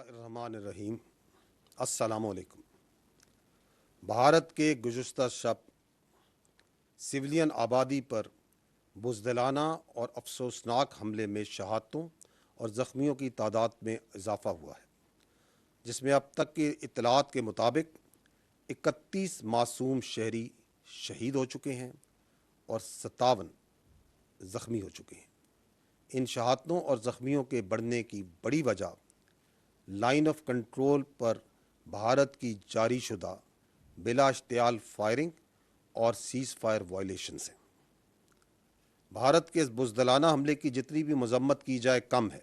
الرحمن الرحیم۔ السلام علیکم۔ بھارت کے گزشتہ شب سویلین آبادی پر بزدلانہ اور افسوسناک حملے میں شہادتوں اور زخمیوں کی تعداد میں اضافہ ہوا ہے، جس میں اب تک کی اطلاعات کے مطابق 31 معصوم شہری شہید ہو چکے ہیں اور 57 زخمی ہو چکے ہیں۔ ان شہادتوں اور زخمیوں کے بڑھنے کی بڑی وجہ لائن آف کنٹرول پر بھارت کی جاری شدہ بلا اشتعال فائرنگ اور سیز فائر وائلیشنز ہیں۔ بھارت کے اس بزدلانہ حملے کی جتنی بھی مذمت کی جائے کم ہے۔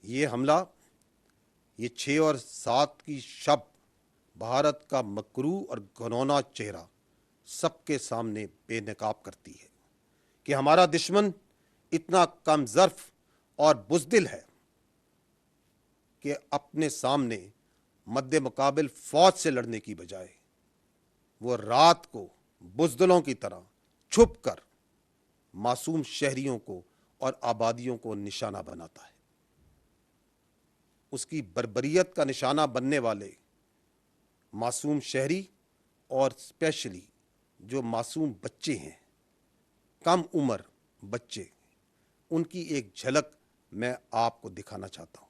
یہ حملہ، یہ 6 اور 7 کی شب بھارت کا مکروہ اور گھنونا چہرہ سب کے سامنے بے نقاب کرتی ہے کہ ہمارا دشمن اتنا کم ظرف اور بزدل ہے کہ اپنے سامنے مد مقابل فوج سے لڑنے کی بجائے وہ رات کو بزدلوں کی طرح چھپ کر معصوم شہریوں کو اور آبادیوں کو نشانہ بناتا ہے۔ اس کی بربریت کا نشانہ بننے والے معصوم شہری اور اسپیشلی جو معصوم بچے ہیں، کم عمر بچے، ان کی ایک جھلک میں آپ کو دکھانا چاہتا ہوں۔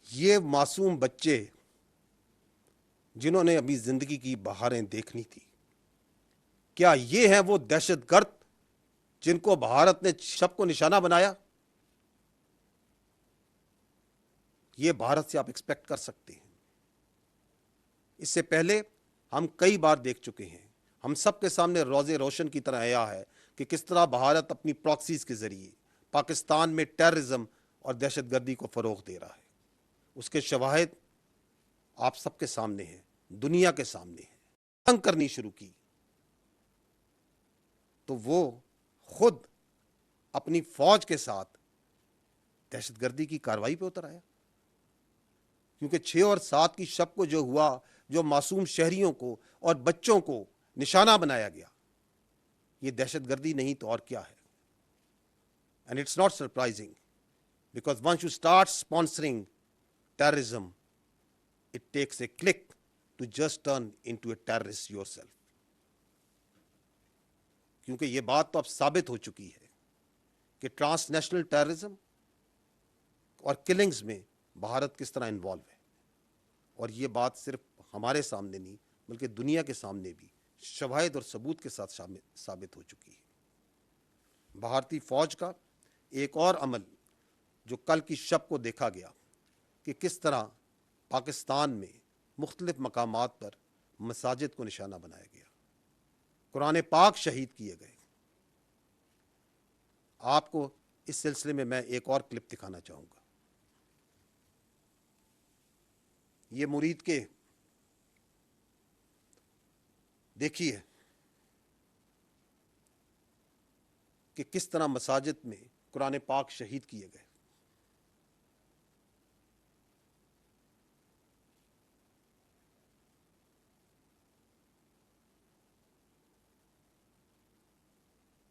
یہ معصوم بچے جنہوں نے ابھی زندگی کی بہاریں دیکھنی تھی، کیا یہ ہیں وہ دہشت گرد جن کو بھارت نے شب کو نشانہ بنایا؟ یہ بھارت سے آپ ایکسپیکٹ کر سکتے ہیں۔ اس سے پہلے ہم کئی بار دیکھ چکے ہیں، ہم سب کے سامنے روز روشن کی طرح آیا ہے کہ کس طرح بھارت اپنی پراکسیز کے ذریعے پاکستان میں ٹیررزم اور دہشت گردی کو فروغ دے رہا ہے۔ اس کے شواہد آپ سب کے سامنے ہیں، دنیا کے سامنے ہیں۔ تنگ کرنی شروع کی تو وہ خود اپنی فوج کے ساتھ دہشت گردی کی کارروائی پہ اتر آیا، کیونکہ 6 اور 7 کی شب کو جو ہوا، جو معصوم شہریوں کو اور بچوں کو نشانہ بنایا گیا، یہ دہشت گردی نہیں تو اور کیا ہے؟ And it's not surprising because once you start sponsoring terrorism, it takes a click to just turn into a terrorist yourself. کیونکہ یہ بات تو اب ثابت ہو چکی ہے کہ ٹرانس نیشنل ٹیررزم اور کلنگز میں بھارت کس طرح انوالو ہے، اور یہ بات صرف ہمارے سامنے نہیں بلکہ دنیا کے سامنے بھی شواہد اور ثبوت کے ساتھ ثابت ہو چکی ہے۔ بھارتی فوج کا ایک اور عمل جو کل کی شب کو دیکھا گیا کہ کس طرح پاکستان میں مختلف مقامات پر مساجد کو نشانہ بنایا گیا، قرآن پاک شہید کیے گئے۔ آپ کو اس سلسلے میں ایک اور کلپ دکھانا چاہوں گا۔ یہ مرید کے دیکھیے کہ کس طرح مساجد میں قرآن پاک شہید کیے گئے۔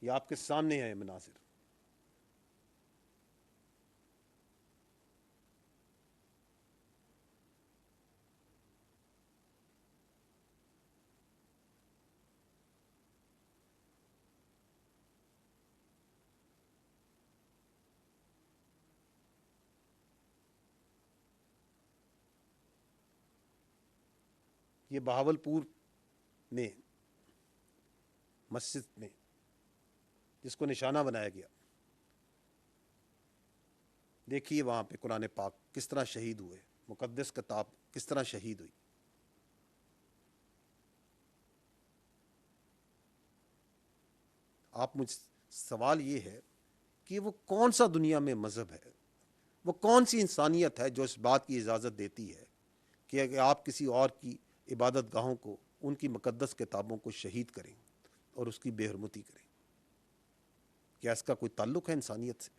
یہ آپ کے سامنے ہے مناظر۔ یہ بہاولپور میں مسجد میں جس کو نشانہ بنایا گیا. دیکھیے وہاں پہ قرآن پاک کس طرح شہید ہوئے, مقدس کتاب کس طرح شہید ہوئی. آپ مجھ سوال یہ ہے کہ وہ کون سا دنیا میں مذہب ہے, وہ کون سی انسانیت ہے جو اس بات کی اجازت دیتی ہے کہ اگر آپ کسی اور کی عبادت گاہوں کو, ان کی مقدس کتابوں کو شہید کریں اور اس کی بے حرمتی کریں. کیا اس کا کوئی تعلق ہے انسانیت سے؟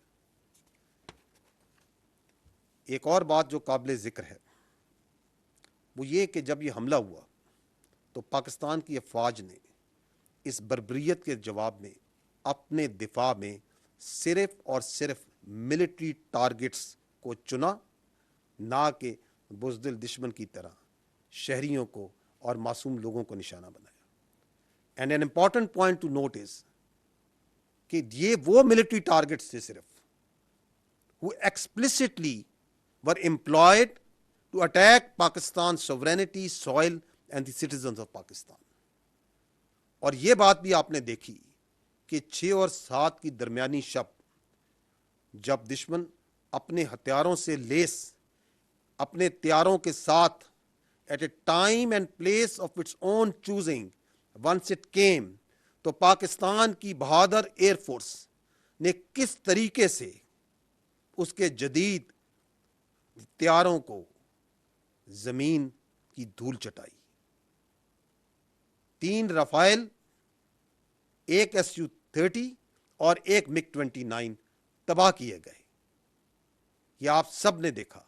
ایک اور بات جو قابل ذکر ہے وہ یہ کہ جب یہ حملہ ہوا تو پاکستان کی افواج نے اس بربریت کے جواب میں اپنے دفاع میں صرف اور صرف ملٹری ٹارگٹس کو چنا, نہ کہ بزدل دشمن کی طرح شہریوں کو اور معصوم لوگوں کو نشانہ بنایا. And an important point to note is کہ یہ وہ ملٹری ٹارگٹس تھے صرف who explicitly were employed to attack Pakistan's sovereignty, soil and the citizens of Pakistan. اور یہ بات بھی آپ نے دیکھی کہ 6 اور 7 کی درمیانی شب جب دشمن اپنے ہتھیاروں سے لیس اپنے تیاروں کے ساتھ at a time and place of its own choosing once it came, تو پاکستان کی بہادر ایئر فورس نے کس طریقے سے اس کے جدید تیاروں کو زمین کی دھول چٹائی. 3 رافائل, 1 Su-30 اور 1 MiG-29 تباہ کیے گئے. یہ آپ سب نے دیکھا.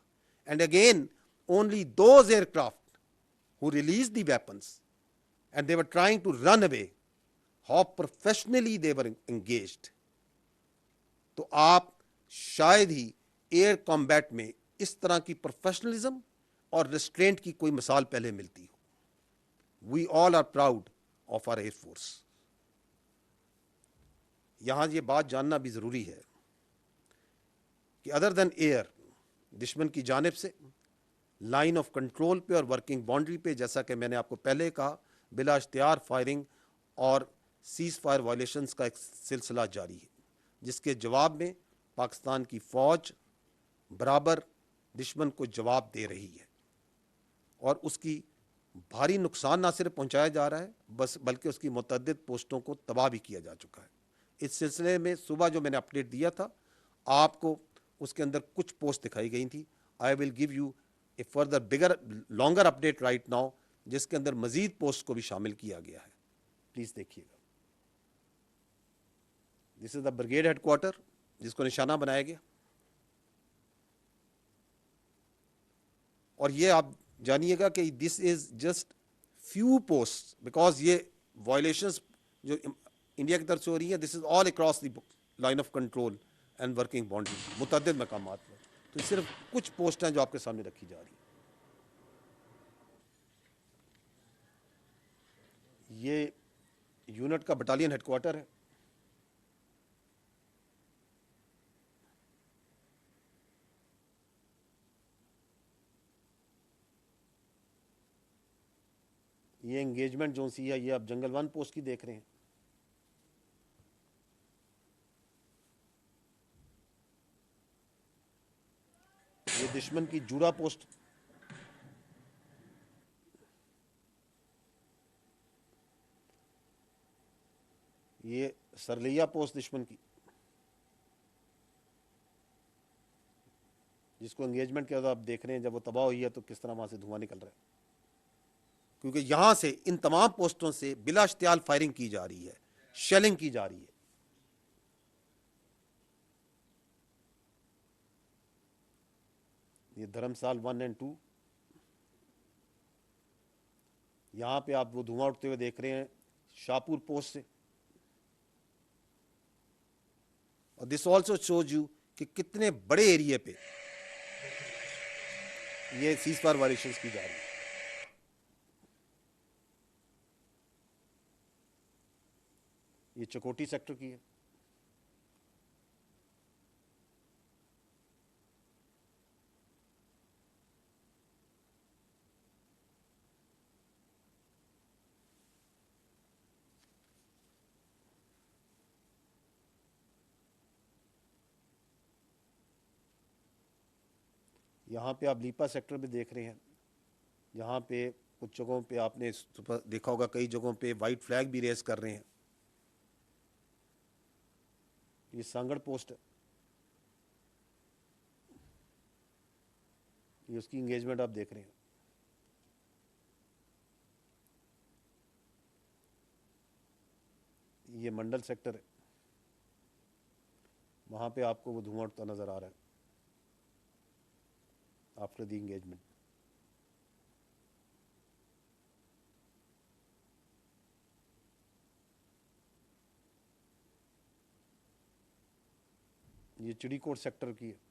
And again only those aircraft who released the weapons and they were trying to run away, how professionally they were engaged. تو آپ شاید ہی ایئر کمبیٹ میں اس طرح کی پروفیشنلزم اور ریسٹرینٹ کی کوئی مثال پہلے ملتی ہو. We all are proud of our air force. یہاں یہ بات جاننا بھی ضروری ہے کہ ادر دین ایئر, دشمن کی جانب سے لائن آف کنٹرول پہ اور ورکنگ باؤنڈری پہ, جیسا کہ میں نے آپ کو پہلے کہا, بلا اشتہار فائرنگ اور سیز فائر وائلیشنز کا ایک سلسلہ جاری ہے, جس کے جواب میں پاکستان کی فوج برابر دشمن کو جواب دے رہی ہے. اور اس کی بھاری نقصان نہ صرف پہنچایا جا رہا ہے بلکہ اس کی متعدد پوسٹوں کو تباہ بھی کیا جا چکا ہے. اس سلسلے میں صبح جو میں نے اپڈیٹ دیا تھا آپ کو, اس کے اندر کچھ پوسٹ دکھائی گئی تھی. I will give you a further bigger longer update right now, جس کے اندر مزید پوسٹ کو بھی شامل کیا گیا ہے. پلیز دیکھیے گا. دس از دا بریگیڈ ہیڈ کوارٹر جس کو نشانہ بنایا گیا. اور یہ آپ جانیے گا کہ this is just few post, because یہ وائلیشنز جو انڈیا کی طرف سے ہو رہی ہیں, this is all across the line of control and working boundary, متعدد مقامات پر. تو صرف کچھ پوسٹ ہیں جو آپ کے سامنے رکھی جا رہی ہیں. یہ یونٹ کا بٹالین ہیڈ کوارٹر ہے. یہ انگیجمنٹ جو سی ہے یہ آپ جنگل 1 پوسٹ کی دیکھ رہے ہیں. یہ دشمن کی جوڑا پوسٹ, یہ سرلیا پوسٹ دشمن کی, جس کو انگیجمنٹ کے بعد آپ دیکھ رہے ہیں جب وہ تباہ ہوئی ہے تو کس طرح وہاں سے دھواں نکل رہا ہے. کیونکہ یہاں سے ان تمام پوسٹوں سے بلا اشتعال فائرنگ کی جا رہی ہے, شیلنگ کی جا رہی ہے. یہ دھرمسال 1 اور 2, یہاں پہ آپ وہ دھواں اٹھتے ہوئے دیکھ رہے ہیں شاہپور پوسٹ سے. اور دس آلسو شوز یو کہ کتنے بڑے ایریے پہ یہ سیز فائر وائلیشنز کی جا رہی ہے. یہ چکوٹی سیکٹر کی ہے. یہاں پہ آپ لیپا سیکٹر میں دیکھ رہے ہیں, یہاں پہ کچھ جگہوں پہ آپ نے دیکھا ہوگا, کئی جگہوں پہ وائٹ فلیگ بھی ریز کر رہے ہیں. یہ سانگڑ پوسٹ ہے, یہ اس کی انگیجمنٹ آپ دیکھ رہے ہیں. یہ منڈل سیکٹر ہے, وہاں پہ آپ کو وہ دھواں اٹھتا نظر آ رہا ہے آفٹر دی انگیجمنٹ. یہ چڑی کوٹ سیکٹر کی ہے.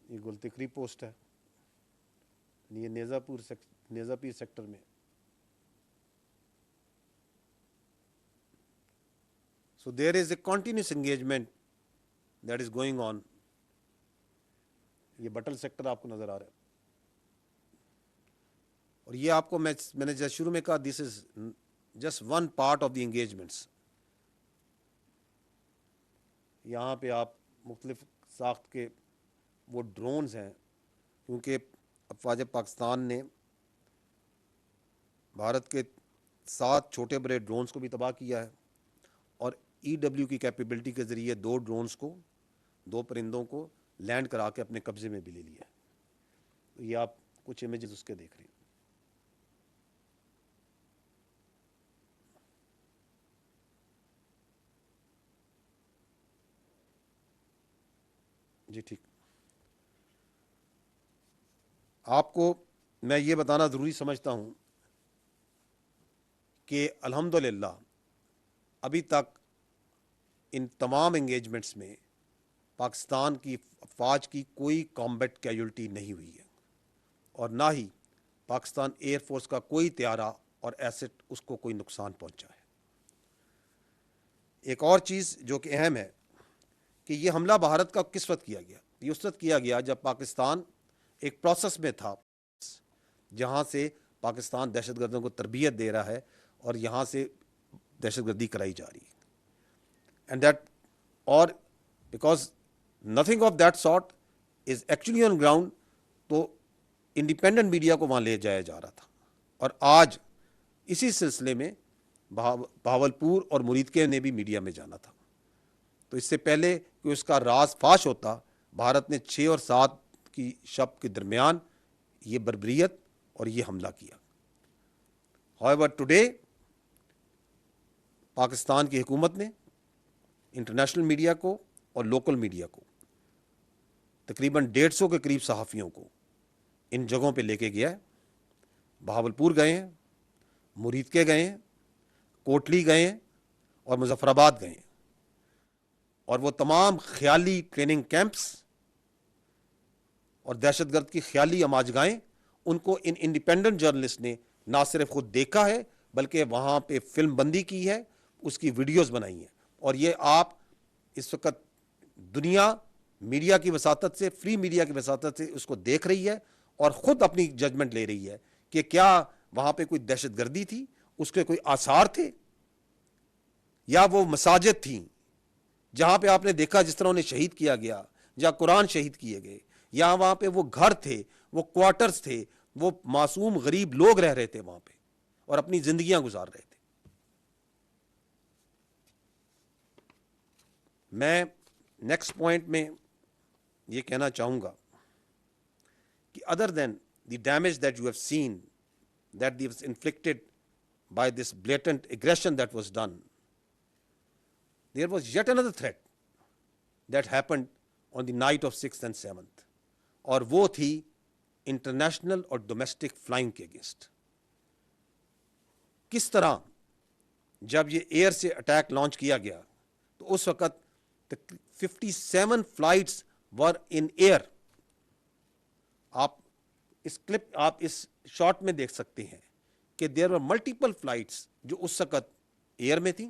یہ گلتکری پوسٹ ہے, یہ نیزا پیر سیکٹر میں. So there is a continuous engagement that is going on. یہ بٹل سیکٹر آپ کو نظر آ رہا ہے, اور یہ آپ کو میں نے شروع میں کہا this is just one part of the engagements. یہاں پہ آپ مختلف ساخت کے وہ ڈرونز ہیں, کیونکہ افواج پاکستان نے بھارت کے 7 چھوٹے بڑے ڈرونز کو بھی تباہ کیا ہے, اور ای ڈبلیو کی کیپیبلٹی کے ذریعے 2 ڈرونز کو, 2 پرندوں کو لینڈ کرا کے اپنے قبضے میں بھی لے لیا. یہ آپ کچھ امیجز اس کے دیکھ رہے ہیں. جی ٹھیک, آپ کو میں یہ بتانا ضروری سمجھتا ہوں کہ الحمدللہ ابھی تک ان تمام انگیجمنٹس میں پاکستان کی افواج کی کوئی کامبیٹ کیجولٹی نہیں ہوئی ہے, اور نہ ہی پاکستان ایئر فورس کا کوئی طیارہ اور ایسٹ اس کو کوئی نقصان پہنچا ہے. ایک اور چیز جو کہ اہم ہے کہ یہ حملہ بھارت کا کس وقت کیا گیا؟ یہ اس وقت کیا گیا جب پاکستان ایک پروسیس میں تھا جہاں سے پاکستان دہشت گردوں کو تربیت دے رہا ہے اور یہاں سے دہشت گردی کرائی جا رہی ہے. اینڈ دیٹ, اور because nothing of that sort is actually on ground, تو انڈیپینڈنٹ میڈیا کو وہاں لے جایا جا رہا تھا. اور آج اسی سلسلے میں بہاولپور اور مریدکے نے بھی میڈیا میں جانا تھا. تو اس سے پہلے کہ اس کا راز فاش ہوتا, بھارت نے 6 اور 7 کی شب کے درمیان یہ بربریت اور یہ حملہ کیا. However, today پاکستان کی حکومت نے انٹرنیشنل میڈیا کو اور لوکل میڈیا کو, تقریباً 150 کے قریب صحافیوں کو ان جگہوں پہ لے کے گیا ہے. بہاولپور گئے ہیں, مریدکے گئے ہیں, کوٹلی گئے ہیں, اور مظفر آباد گئے ہیں. اور وہ تمام خیالی ٹریننگ کیمپس اور دہشت گرد کی خیالی اماجگاہیں, ان کو ان انڈیپینڈنٹ جرنلسٹ نے نہ صرف خود دیکھا ہے بلکہ وہاں پہ فلم بندی کی ہے, اس کی ویڈیوز بنائی ہیں. اور یہ آپ اس وقت دنیا میڈیا کی وساطت سے, فری میڈیا کی وساطت سے اس کو دیکھ رہی ہے اور خود اپنی ججمنٹ لے رہی ہے کہ کیا وہاں پہ کوئی دہشت گردی تھی, اس کے کوئی آثار تھے, یا وہ مساجد تھیں جہاں پہ آپ نے دیکھا جس طرح انہیں شہید کیا گیا, یا قرآن شہید کیے گئے, یا وہاں پہ وہ گھر تھے, وہ کوارٹرز تھے, وہ معصوم غریب لوگ رہ رہے تھے وہاں پہ اور اپنی زندگیاں گزار رہے تھے. میں نیکسٹ پوائنٹ میں یہ کہنا چاہوں گا کہ other than the damage that you have seen that was inflicted by this blatant aggression that was done, there was yet another threat that happened on the night of 6th and 7th, اور وہ تھی international اور domestic flying کے against. کس طرح جب یہ year سے اٹیک لانچ کیا گیا تو اس وقت 57 فلائٹس ور ان ایئر. آپ اس کلپ, آپ اس شارٹ میں دیکھ سکتے ہیں کہ دیر ور ملٹیپل فلائٹس جو اس وقت ایئر میں تھیں,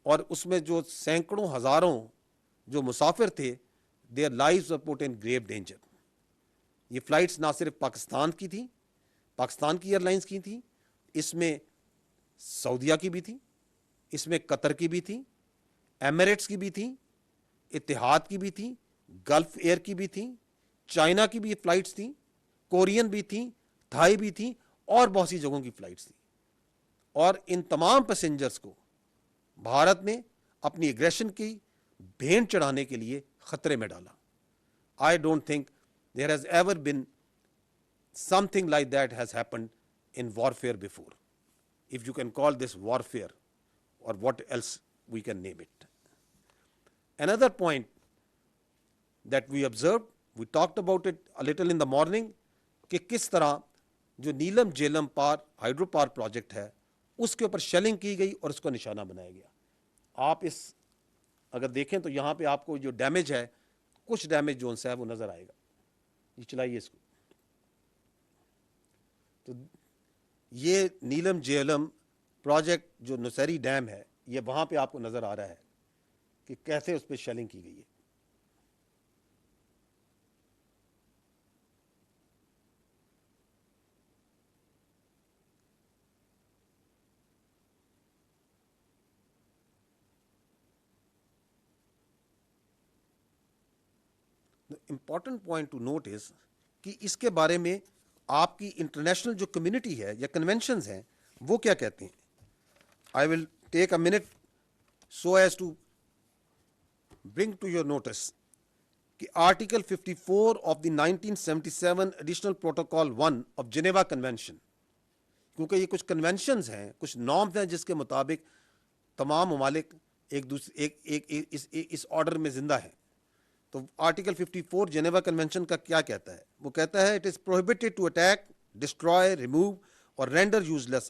اور اس میں جو سینکڑوں ہزاروں جو مسافر تھے their lives were put in grave danger. یہ فلائٹس نہ صرف پاکستان کی تھیں، پاکستان کی ایئر لائنس کی تھیں، اس میں سعودیہ کی بھی تھیں، اس میں قطر کی بھی تھیں، ایمریٹس کی بھی تھیں، اتحاد کی بھی تھیں، گلف ایئر کی بھی تھیں، چائنا کی بھی فلائٹس تھیں، کورین بھی تھیں، تھائی بھی تھیں، اور بہت سی جگہوں کی فلائٹس تھیں. اور ان تمام پیسنجرز کو بھارت نے اپنی ایگریشن کی بھینٹ چڑھانے کے لیے خطرے میں ڈالا. I don't think there has ever been something like that has happened in warfare before, if you can call this warfare, or what else we can name it. Another point that we observed, we talked about it a little in the morning, کہ کس طرح جو نیلم Jhelum hydro power project ہے اس کے اوپر shelling کی گئی اور اس کو نشانہ بنایا گیا. آپ اس اگر دیکھیں تو یہاں پہ آپ کو جو ڈیمیج ہے، کچھ ڈیمیج جو ہے وہ نظر آئے گا. یہ چلائیے اس کو. تو یہ نیلم جیلم پروجیکٹ جو نوسیری ڈیم ہے، یہ وہاں پہ آپ کو نظر آ رہا ہے کہ کیسے اس پہ شیلنگ کی گئی ہے. Important point to note is کہ اس کے بارے میں آپ کی انٹرنیشنل جو کمیونٹی ہے یا کنونشنز ہیں وہ کیا کہتے ہیں. I will take a minute so as to bring to your notice کہ article 54 of the 1977 additional protocol 1 of Geneva convention, کیونکہ یہ کچھ کنونشنز ہیں، کچھ نارمز ہیں جس کے مطابق تمام ممالک ایک دوسرے اس آرڈر میں زندہ ہیں. تو آرٹیکل 54 جنیوا کنونشن کا کیا کہتا ہے؟ وہ کہتا ہے it is prohibited to attack, destroy, remove اور رینڈر یوز لیس